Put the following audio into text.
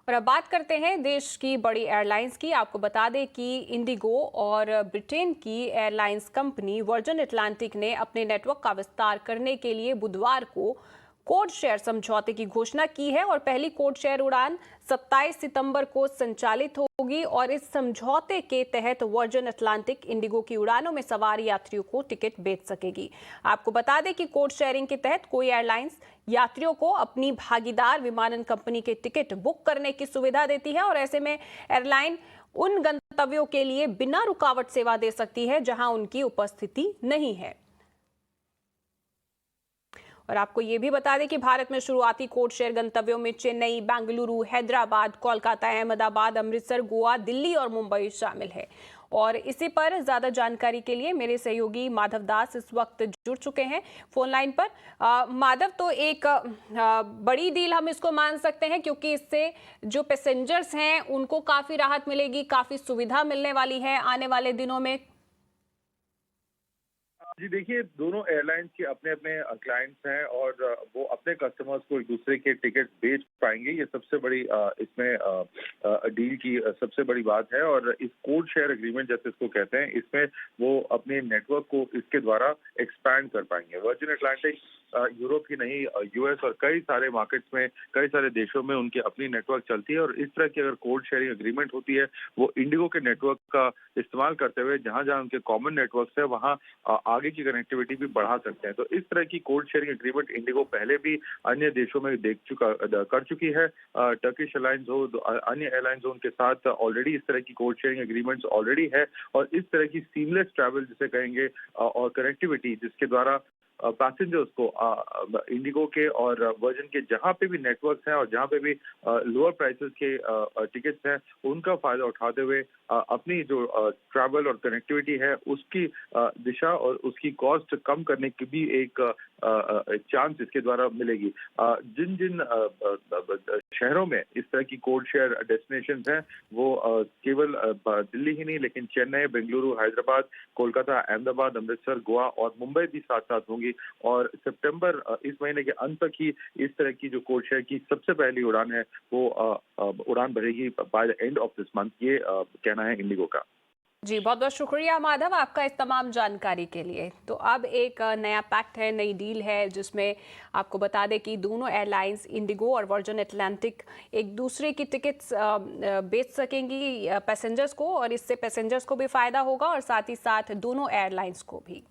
और अब बात करते हैं देश की बड़ी एयरलाइंस की। आपको बता दें कि इंडिगो और ब्रिटेन की एयरलाइंस कंपनी वर्जिन अटलांटिक ने अपने नेटवर्क का विस्तार करने के लिए बुधवार को कोड शेयर समझौते की घोषणा की है और पहली कोड शेयर उड़ान 27 सितंबर को संचालित होगी और इस समझौते के तहत वर्जिन अटलांटिक इंडिगो की उड़ानों में सवार यात्रियों को टिकट बेच सकेगी। आपको बता दें कि कोड शेयरिंग के तहत कोई एयरलाइंस यात्रियों को अपनी भागीदार विमानन कंपनी के टिकट बुक करने की सुविधा देती है और ऐसे में एयरलाइन उन गंतव्यों के लिए बिना रुकावट सेवा दे सकती है जहां उनकी उपस्थिति नहीं है। और आपको ये भी बता दें कि भारत में शुरुआती कोड शेयर गंतव्यों में चेन्नई, बेंगलुरु, हैदराबाद, कोलकाता, अहमदाबाद, अमृतसर, गोवा, दिल्ली और मुंबई शामिल है। और इसी पर ज्यादा जानकारी के लिए मेरे सहयोगी माधव दास इस वक्त जुड़ चुके हैं फोन लाइन पर। माधव, तो एक बड़ी डील हम इसको मान सकते हैं क्योंकि इससे जो पैसेंजर्स हैं उनको काफी राहत मिलेगी, काफी सुविधा मिलने वाली है आने वाले दिनों में। जी देखिए, दोनों एयरलाइंस के अपने अपने क्लाइंट्स हैं और वो अपने कस्टमर्स को एक दूसरे के टिकट बेच पाएंगे। ये सबसे बड़ी इसमें डील की सबसे बड़ी बात है। और इस कोड शेयर एग्रीमेंट जैसे इसको कहते हैं, इसमें वो अपने नेटवर्क को इसके द्वारा एक्सपैंड कर पाएंगे। वर्जिन अटलांटिक यूरोप की नहीं, यूएस और कई सारे मार्केट्स में, कई सारे देशों में उनकी अपनी नेटवर्क चलती है। और इस तरह की अगर कोड शेयरिंग एग्रीमेंट होती है, वो इंडिगो के नेटवर्क का इस्तेमाल करते हुए जहां जहां उनके कॉमन नेटवर्क है वहां आगे की कनेक्टिविटी भी बढ़ा सकते हैं। तो इस तरह की कोड शेयरिंग एग्रीमेंट इंडिगो पहले भी अन्य देशों में कर चुकी है। टर्किश एयरलाइंस हो, अन्य एयरलाइंस हो, उनके साथ ऑलरेडी इस तरह की कोड शेयरिंग एग्रीमेंट्स ऑलरेडी है। और इस तरह की सीमलेस ट्रैवल जिसे कहेंगे और कनेक्टिविटी जिसके द्वारा पैसेंजर्स को इंडिगो के और वर्जिन के जहां पे भी नेटवर्क्स हैं और जहां पे भी लोअर प्राइसेस के टिकट्स हैं, उनका फायदा उठाते हुए अपनी जो ट्रैवल और कनेक्टिविटी है उसकी दिशा और उसकी कॉस्ट कम करने की भी एक चांस इसके द्वारा मिलेगी। जिन जिन शहरों में इस तरह की कोड शेयर डेस्टिनेशन हैं, वो केवल दिल्ली ही नहीं लेकिन चेन्नई, बेंगलुरु, हैदराबाद, कोलकाता, अहमदाबाद, अमृतसर, गोवा और मुंबई भी साथ साथ होंगी। और सितंबर इस महीने के अंत तक ही इस तरह की जो कोड शेयर की सबसे पहली उड़ान है वो उड़ान भरेगी by the end of this month, ये कहना है इंडिगो का। जी, बहुत बहुत शुक्रिया माधव आपका इस तमाम जानकारी के लिए। तो अब एक नया पैक्ट है, नई डील है जिसमें आपको बता दें कि दोनों एयरलाइंस इंडिगो और वर्जिन अटलांटिक एक दूसरे की टिकट्स बेच सकेंगी पैसेंजर्स को और इससे पैसेंजर्स को भी फायदा होगा और साथ ही साथ दोनों एयरलाइंस को भी।